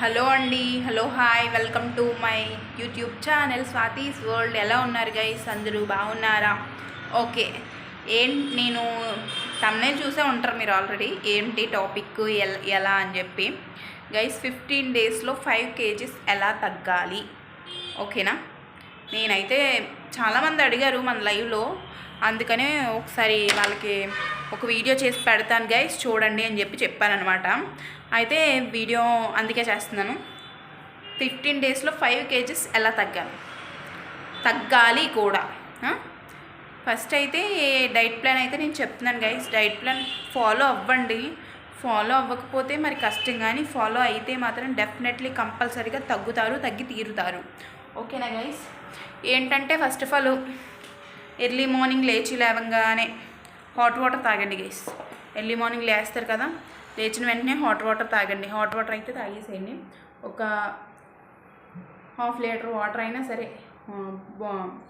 Hello అండి, hello, hi, welcome to my YouTube channel Swathi's world. ఎలా ఉన్నారు గైస్? అందరూ బాగున్నారా? ఓకే. నేను తమ్నైల్ చూసే ఉంటారు మీరు ఆల్రెడీ. ఏంటి టాపిక్ ఎలా అని చెప్పి గైస్, 15 డేస్లో 5 kgs ఎలా తగ్గాలి? ఓకేనా? నేనైతే చాలామంది అడిగారు మన లైవ్లో, అందుకనే ఒకసారి వాళ్ళకి ఒక వీడియో చేసి పెడతాను గైస్, చూడండి అని చెప్పానమాట. అయితే వీడియో అందుకే చేస్తున్నాను. 15 డేస్లో 5 kgs ఎలా తగ్గాలి కూడా. ఫస్ట్ అయితే డైట్ ప్లాన్ అయితే నేను చెప్తున్నాను గైస్. డైట్ ప్లాన్ ఫాలో అవ్వండి. ఫాలో అవ్వకపోతే మరి కష్టం, కానీ ఫాలో అయితే మాత్రం డెఫినెట్లీ కంపల్సరీగా తగ్గి తీరుతారు. ఓకేనా గైస్? ఏంటంటే first of all early morning లేవగానే హాట్ వాటర్ తాగండి గైస్. ఎర్లీ మార్నింగ్ లేస్తారు కదా, లేచిన వెంటనే హాట్ వాటర్ తాగండి. హాట్ వాటర్ అయితే తాగేసేయండి. ఒక ½ లీటర్ వాటర్ అయినా సరే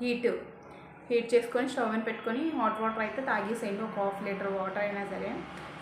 హీట్ చేసుకొని స్టవ్ అని పెట్టుకొని హాట్ వాటర్ అయితే తాగేసేయండి. ఒక ½ లీటర్ వాటర్ అయినా సరే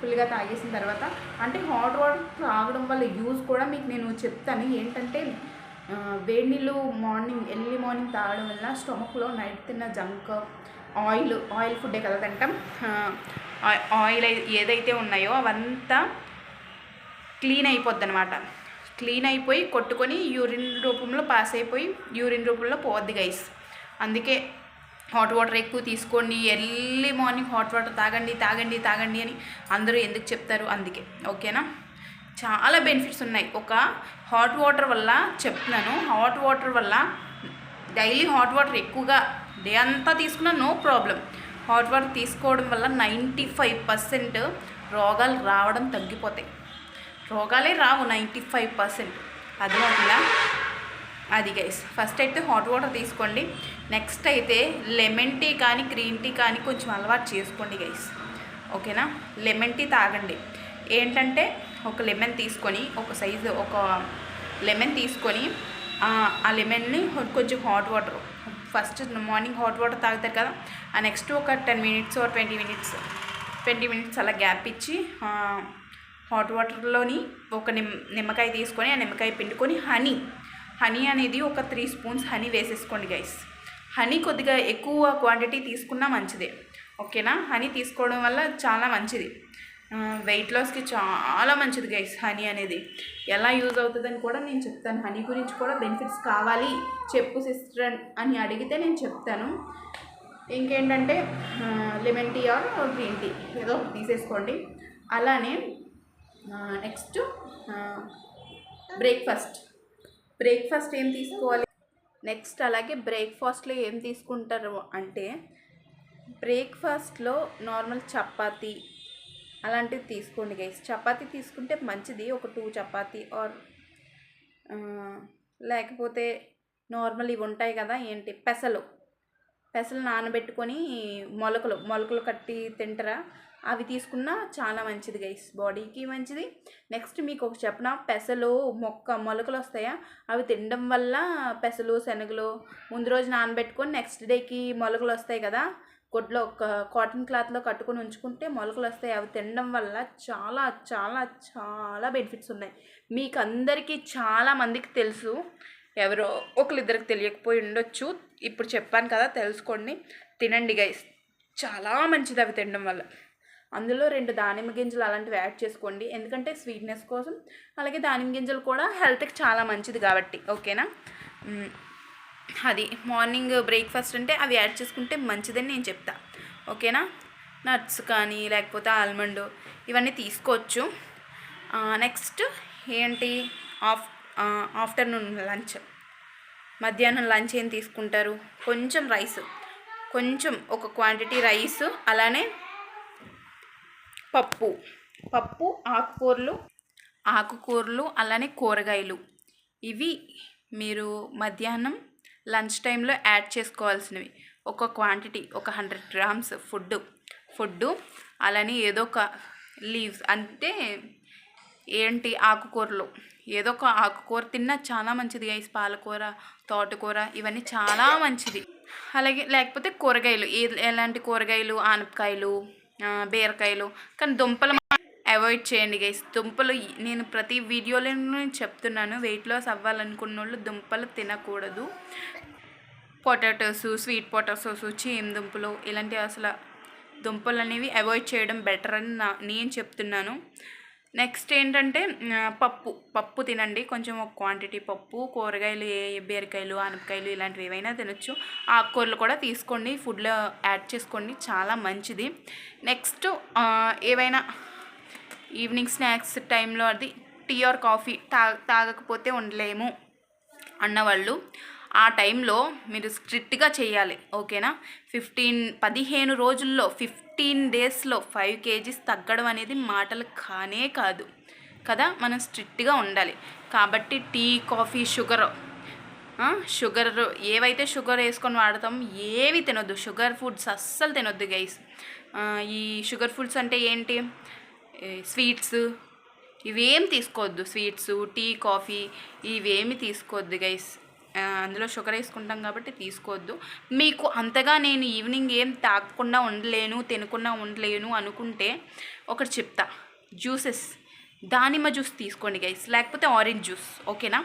ఫుల్గా తాగేసిన తర్వాత, అంటే హాట్ వాటర్ తాగడం వల్ల యూజ్ కూడా మీకు నేను చెప్తాను. ఏంటంటే వేడి నీళ్ళు ఎర్లీ మార్నింగ్ తాగడం వల్ల స్టమక్లో నైట్ తిన్న జంక్, ఆయిల్ ఫుడ్డే కదా తింటాం. ఆయిల్ ఏదైతే ఉన్నాయో అవంతా క్లీన్ అయిపోద్ది అనమాట. క్లీన్ అయిపోయి కొట్టుకొని యూరిన్ రూపంలో పాస్ అయిపోయి యూరిన్ రూపంలో పోద్ది గైస్. అందుకే హాట్ వాటర్ ఎక్కువ తీసుకోండి. ఎర్లీ మార్నింగ్ హాట్ వాటర్ తాగండి అని అందరూ ఎందుకు చెప్తారు? అందుకే. ఓకేనా? చాలా బెనిఫిట్స్ ఉన్నాయి ఒక హాట్ వాటర్ వల్ల చెప్తున్నాను. హాట్ వాటర్ వల్ల డైలీ హాట్ వాటర్ ఎక్కువగా డే అంతా తీసుకున్నా నో ప్రాబ్లం. హాట్ వాటర్ తీసుకోవడం వల్ల 95% రోగాలు రావడం తగ్గిపోతాయి. రోగాలే రావు 95%. అర్థమవుతుందా? అది గైస్. ఫస్ట్ అయితే హాట్ వాటర్ తీసుకోండి. నెక్స్ట్ అయితే లెమన్ టీ కానీ గ్రీన్ టీ కానీ కొంచెం అలవాటు చేసుకోండి గైస్. ఓకేనా? లెమన్ టీ తాగండి. ఏంటంటే ఒక లెమన్ తీసుకొని ఒక లెమన్ తీసుకొని ఆ లెమన్ని కొంచెం hot water, first morning hot water తాగుతారు కదా, ఆ నెక్స్ట్ ఒక 10 minutes or 20 minutes అలా గ్యాప్ ఇచ్చి హాట్ వాటర్లోని ఒక నిమ్మకాయ తీసుకొని ఆ నిమ్మకాయ పిండుకొని హనీ అనేది ఒక 3 spoons హనీ వేసేసుకోండి గైస్. హనీ కొద్దిగా ఎక్కువ క్వాంటిటీ తీసుకున్నా మంచిదే. ఓకేనా? హనీ తీసుకోవడం వల్ల చాలా మంచిది, వెయిట్ లాస్కి చాలా మంచిది గైస్. హనీ అనేది ఎలా యూజ్ అవుతుందని కూడా నేను చెప్తాను. హనీ గురించి కూడా బెనిఫిట్స్ కావాలి చెప్పు సిస్టర్ అని అడిగితే నేను చెప్తాను. ఇంకేంటంటే lemon tea or green tea ఏదో తీసేసుకోండి. అలానే నెక్స్ట్ బ్రేక్ఫాస్ట్ ఏం తీసుకోవాలి? నెక్స్ట్ అలాగే బ్రేక్ఫాస్ట్లో ఏం తీసుకుంటారు అంటే, బ్రేక్ఫాస్ట్లో నార్మల్ చపాతీ అలాంటివి తీసుకోండి గైస్. చపాతీ తీసుకుంటే మంచిది. ఒక 2 చపాతీ ఆర్ లేకపోతే నార్మల్ ఇవి ఉంటాయి కదా, ఏంటి పెసలు నానబెట్టుకొని మొలకలు కట్టి తింటారా, అవి తీసుకున్నా చాలా మంచిది గైస్, బాడీకి మంచిది. నెక్స్ట్ మీకు ఒక చెప్పిన, పెసలు మొలకలు వస్తాయా, అవి తినడం వల్ల పెసలు శనగలు ముందు రోజు నానబెట్టుకొని నెక్స్ట్ డేకి మొలకలు వస్తాయి కదా, కొట్లో ఒక కాటన్ క్లాత్లో కట్టుకొని ఉంచుకుంటే మొలకలు వస్తాయి. అవి తినడం వల్ల చాలా చాలా చాలా బెనిఫిట్స్ ఉన్నాయి. మీకు అందరికీ చాలామందికి తెలుసు, ఎవరో ఒకరిద్దరికి తెలియకపోయి ఉండొచ్చు. ఇప్పుడు చెప్పాను కదా, తెలుసుకోండి, తినండి గైస్. చాలా మంచిది అవి తినడం వల్ల. అందులో 2 దానిమ్మ గింజలు అలాంటివి యాడ్ చేసుకోండి, ఎందుకంటే స్వీట్నెస్ కోసం. అలాగే దానిమ్మ గింజలు కూడా హెల్త్కి చాలా మంచిది కాబట్టి. ఓకేనా? అది మార్నింగ్ బ్రేక్ఫాస్ట్ అంటే అవి యాడ్ చేసుకుంటే మంచిదని నేను చెప్తా. ఓకేనా? నట్స్ కానీ లేకపోతే ఆల్మండ్ ఇవన్నీ తీసుకోవచ్చు. నెక్స్ట్ ఏంటి, ఆఫ్టర్నూన్ లంచ్, మధ్యాహ్నం లంచ్ ఏం తీసుకుంటారు? కొంచెం రైస్, కొంచెం ఒక క్వాంటిటీ రైస్, అలానే పప్పు ఆకుకూరలు అలానే కూరగాయలు. ఇవి మీరు మధ్యాహ్నం లంచ్ టైంలో యాడ్ చేసుకోవాల్సినవి. ఒక క్వాంటిటీ ఒక 100 grams ఫుడ్ అలానే ఏదో ఒక లీవ్స్, అంటే ఏంటి ఆకుకూరలు, ఏదో ఒక ఆకుకూర తిన్నా చాలా మంచిది గైస్. పాలకూర, తోటకూర ఇవన్నీ చాలా మంచిది. అలాగే లేకపోతే కూరగాయలు, ఎలాంటి కూరగాయలు, ఆనపకాయలు, బీరకాయలు, కానీ దుంపలు అవాయిడ్ చేయండి గైస్. దుంపలు నేను ప్రతి వీడియోలో చెప్తున్నాను, వెయిట్ లాస్ అవ్వాలనుకున్న వాళ్ళు దుంపలు తినకూడదు. పొటాటోస్, స్వీట్ పొటాటోస్, చీమ దుంపలు ఇలాంటివి అసలు దుంపలు అనేవి అవాయిడ్ చేయడం బెటర్ అని నేను చెప్తున్నాను. నెక్స్ట్ ఏంటంటే పప్పు తినండి, కొంచెం ఒక క్వాంటిటీ పప్పు. కూరగాయలు బీరకాయలు, ఆనపకాయలు ఇలాంటివి ఏవైనా తినొచ్చు. ఆకుకూరలు కూడా తీసుకోండి, ఫుడ్లో యాడ్ చేసుకోండి, చాలా మంచిది. నెక్స్ట్ ఏవైనా ఈవినింగ్ స్నాక్స్ టైంలో అది టీ ఆర్ కాఫీ తాగకపోతే ఉండలేము అన్నవాళ్ళు ఆ టైంలో మీరు స్ట్రిక్ట్గా చేయాలి, ఓకేనా. 15 రోజుల్లో 15 డేస్లో 5 kgs తగ్గడం అనేది మాటలు కానే కాదు కదా. మనం స్ట్రిక్ట్గా ఉండాలి. కాబట్టి టీ, కాఫీ, షుగర్ ఏవైతే షుగర్ వేసుకొని వాడతాం ఏవి తినొద్దు. షుగర్ ఫుడ్స్ అస్సలు తినొద్దు గైస్. ఈ షుగర్ ఫుడ్స్ అంటే ఏంటి, స్వీట్స్ ఇవేం తీసుకోవద్దు. స్వీట్స్, టీ, కాఫీ ఇవేమి తీసుకోవద్దు గైస్. అందులో షుగర్ వేసుకుంటాం కాబట్టి తీసుకోవద్దు. మీకు అంతగా నేను ఈవినింగ్ ఏం తాగకుండా ఉండలేను, తినకుండా ఉండలేను అనుకుంటే ఒకటి చెప్తా, జ్యూసెస్. దానిమ్మ జ్యూస్ తీసుకోండి గైస్, లేకపోతే ఆరెంజ్ జ్యూస్, ఓకేనా.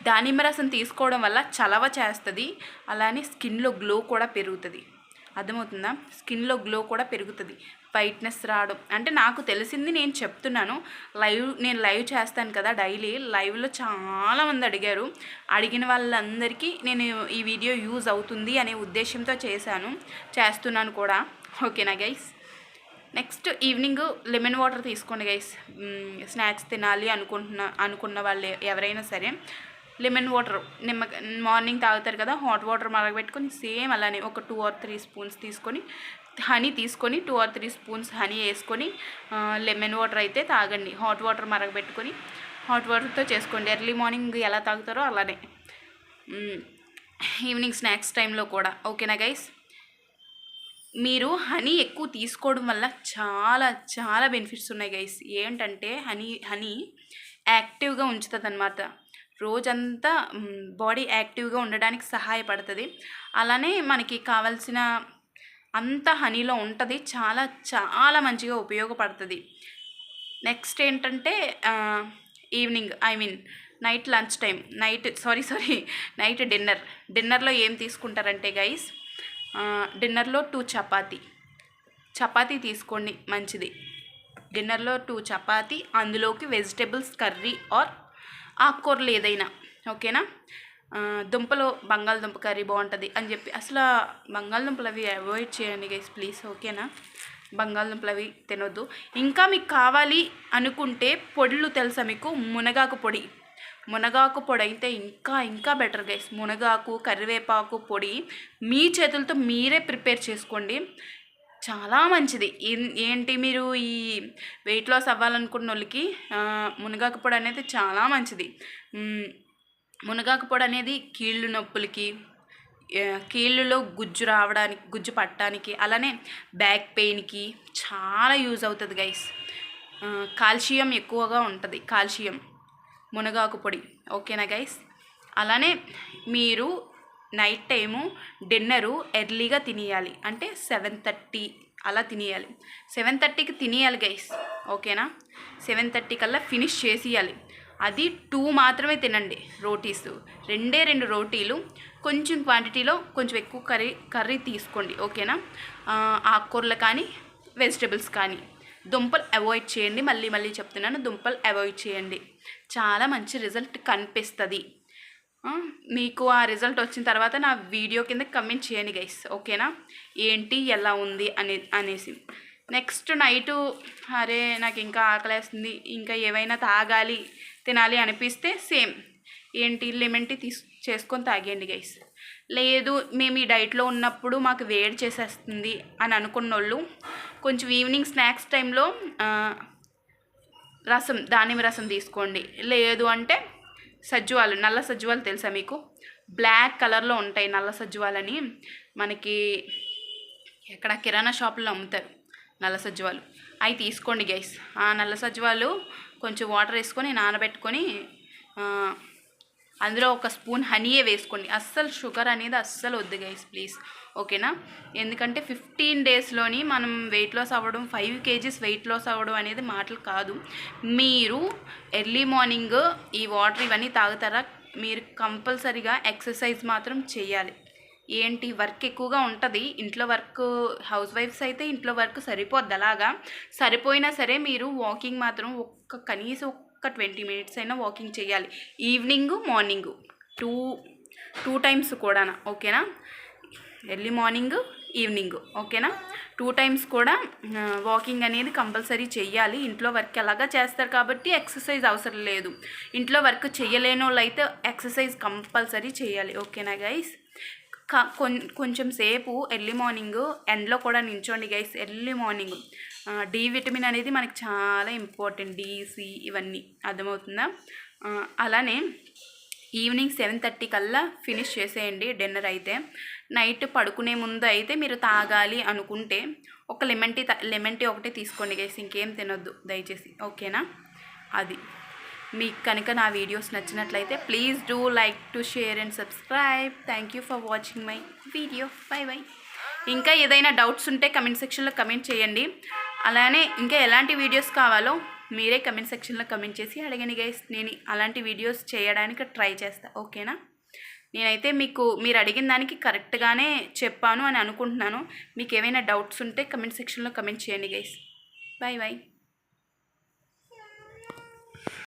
దానిమ్మ రసం తీసుకోవడం వల్ల చలవ చేస్తుంది, అలానే స్కిన్లో గ్లో కూడా పెరుగుతుంది. అర్థమవుతుందా? స్కిన్లో గ్లో కూడా పెరుగుతుంది, వైట్నెస్ రావడం. అంటే నాకు తెలిసింది నేను చెప్తున్నాను. నేను లైవ్ చేస్తాను కదా డైలీ. లైవ్లో చాలామంది అడిగారు. అడిగిన వాళ్ళందరికీ నేను ఈ వీడియో యూజ్ అవుతుంది అనే ఉద్దేశంతో చేస్తున్నాను కూడా, ఓకేనా guys. Next evening lemon water తీసుకోండి గైస్. స్నాక్స్ తినాలి అనుకున్న వాళ్ళు ఎవరైనా సరే లెమన్ వాటర్ మార్నింగ్ తాగుతారు కదా, హాట్ వాటర్ మరగబెట్టుకొని సేమ్ అలానే ఒక 2 or 3 స్పూన్స్ తీసుకొని హనీ తీసుకొని 2 or 3 స్పూన్స్ హనీ వేసుకొని లెమన్ వాటర్ అయితే తాగండి. హాట్ వాటర్ మరగబెట్టుకొని హాట్ వాటర్తో చేసుకోండి. ఎర్లీ మార్నింగ్ ఎలా తాగుతారో అలానే ఈవినింగ్ స్నాక్స్ టైంలో కూడా, ఓకేనా గైస్. మీరు హనీ ఎక్కువ తీసుకోవడం వల్ల చాలా చాలా బెనిఫిట్స్ ఉన్నాయి గైస్. ఏంటంటే హనీ యాక్టివ్గా ఉంచుతుంది అన్నమాట. రోజంతా బాడీ యాక్టివ్గా ఉండడానికి సహాయపడుతుంది. అలానే మనకి కావాల్సిన అంత హనీలో ఉంటుంది, చాలా చాలా మంచిగా ఉపయోగపడుతుంది. నెక్స్ట్ ఏంటంటే evening night lunch time, night డిన్నర్లో ఏం తీసుకుంటారంటే గైస్, డిన్నర్లో 2 చపాతీ తీసుకోండి, మంచిది. డిన్నర్లో 2 చపాతీ, అందులోకి వెజిటేబుల్స్ కర్రీ ఆర్ ఆకుకూరలు ఏదైనా, ఓకేనా. బంగాళదుంప కర్రీ బాగుంటుంది అని చెప్పి అసలు బంగాళదుంపలు అవి అవాయిడ్ చేయండి గైస్ ప్లీజ్, ఓకేనా. బంగాళదుంపలు అవి తినొద్దు. ఇంకా మీకు కావాలి అనుకుంటే పొడులు తెలుసా మీకు, మునగాకు పొడి అయితే ఇంకా బెటర్ గైస్. మునగాకు, కరివేపాకు పొడి మీ చేతులతో మీరే ప్రిపేర్ చేసుకోండి, చాలా మంచిది. ఏంటి మీరు ఈ వెయిట్ లాస్ అవ్వాలనుకున్న వాళ్ళకి మునగాకు పొడి అనేది చాలా మంచిది. మునగాకు పొడి అనేది కీళ్ళు నొప్పులకి, కీళ్ళలో గుజ్జు పట్టడానికి, అలానే బ్యాక్ పెయిన్కి చాలా యూజ్ అవుతుంది గైస్. కాల్షియం ఎక్కువగా ఉంటుంది, మునగాకు పొడి, ఓకేనా గైస్. అలానే మీరు నైట్ టైము డిన్నరు ఎర్లీగా తినేయాలి, అంటే 7:30 అలా తినేయాలి. 7:30కి తినేయాలి గైస్, ఓకేనా. 7:30 కల్లా ఫినిష్ చేసేయాలి. అది 2 మాత్రమే తినండి రోటీస్, 2 రోటీలు, కొంచెం క్వాంటిటీలో కొంచెం ఎక్కువ కర్రీ తీసుకోండి, ఓకేనా. ఆకుకూరలు కానీ వెజిటేబుల్స్ కానీ. దుంపలు అవాయిడ్ చేయండి, మళ్ళీ చెప్తున్నాను, దుంపలు అవాయిడ్ చేయండి. చాలా మంచి రిజల్ట్ కనిపిస్తుంది. మీకు ఆ రిజల్ట్ వచ్చిన తర్వాత నా వీడియో కింద కమెంట్ చేయండి గైస్, ఓకేనా. ఏంటి ఎలా ఉంది అనేసి. నెక్స్ట్ నైటు అరే నాకు ఇంకా ఆకలేస్తుంది, ఇంకా ఏవైనా తినాలి అనిపిస్తే సేమ్ లెమన్ టీ చేసుకొని తాగేయండి గైస్. లేదు మేము ఈ డైట్లో ఉన్నప్పుడు మాకు వేడి చేసేస్తుంది అని అనుకున్న వాళ్ళు కొంచెం ఈవినింగ్ స్నాక్స్ టైంలో దానిమ్మ రసం తీసుకోండి. లేదు అంటే నల్ల సజ్జువాలు తెలుసా మీకు, బ్లాక్ కలర్లో ఉంటాయి నల్ల సజ్జువాలని, మనకి ఎక్కడ కిరాణా షాపుల్లో అమ్ముతారు నల్ల సజ్జువాలు, అవి తీసుకోండి గైస్. ఆ నల్ల సజ్జువాలు కొంచెం వాటర్ వేసుకొని నానబెట్టుకొని అందులో ఒక స్పూన్ హనీయే వేసుకోండి. అస్సలు షుగర్ అనేది అస్సలు వద్దు గైస్ ప్లీజ్, ఓకేనా? ఎందుకంటే 15 డేస్లోని మనం వెయిట్ లాస్ అవ్వడం, 5 kgs వెయిట్ లాస్ అవ్వడం అనేది మాటలు కాదు. మీరు ఎర్లీ మార్నింగ్ ఈ వాటర్ ఇవన్నీ తాగుతారా? మీరు కంపల్సరీగా ఎక్సర్సైజ్ మాత్రం చేయాలి. ఏంటి వర్క్ ఎక్కువగా ఉంటుంది ఇంట్లో, వర్క్ హౌస్ వైఫ్స్ అయితే ఇంట్లో వర్క్ సరిపోద్ది. అలాగా సరిపోయినా సరే మీరు వాకింగ్ మాత్రం కనీసం ఒక 20 మినిట్స్ అయినా వాకింగ్ చేయాలి. ఈవినింగ్ మార్నింగ్ టూ టైమ్స్ కూడా, ఓకేనా? ఎర్లీ మార్నింగ్ ఈవినింగ్, ఓకేనా? 2 టైమ్స్ కూడా వాకింగ్ అనేది కంపల్సరీ చెయ్యాలి. ఇంట్లో వర్క్ ఎలాగా చేస్తారు కాబట్టి ఎక్సర్సైజ్ అవసరం లేదు. ఇంట్లో వర్క్ చేయలేని వాళ్ళు అయితే ఎక్సర్సైజ్ కంపల్సరీ చేయాలి, ఓకేనా గైస్? కొంచెం సేపు ఎర్లీ మార్నింగ్ ఎండ్లో కూడా నించోండి guys. Early morning D vitamin అనేది మనకి చాలా ఇంపార్టెంట్, డిసి ఇవన్నీ, అర్థమవుతుందా? అలానే ఈవినింగ్ 7:30 కల్లా ఫినిష్ చేసేయండి డిన్నర్. అయితే నైట్ పడుకునే ముందు అయితే మీరు తాగాలి అనుకుంటే ఒక లెమన్ టీ ఒకటే తీసుకోండి గైస్, ఇంకేం తినొద్దు దయచేసి, ఓకేనా? అది మీకు కనుక నా వీడియోస్ నచ్చినట్లయితే please do like to share and subscribe. Thank you for watching my video. By by. ఇంకా ఏదైనా డౌట్స్ ఉంటే కమెంట్ సెక్షన్లో కమెంట్ చేయండి. అలానే ఇంకా ఎలాంటి వీడియోస్ కావాలో మీరే కమెంట్ సెక్షన్లో కమెంట్ చేసి అడగండి గైస్. నేను అలాంటి వీడియోస్ చేయడానికి ట్రై చేస్తాను, ఓకేనా? నేనైతే మీరు అడిగిన దానికి కరెక్ట్గానే చెప్పాను అని అనుకుంటున్నాను. మీకు ఏమైనా డౌట్స్ ఉంటే కమెంట్ సెక్షన్లో కమెంట్ చేయండి గైస్. By by.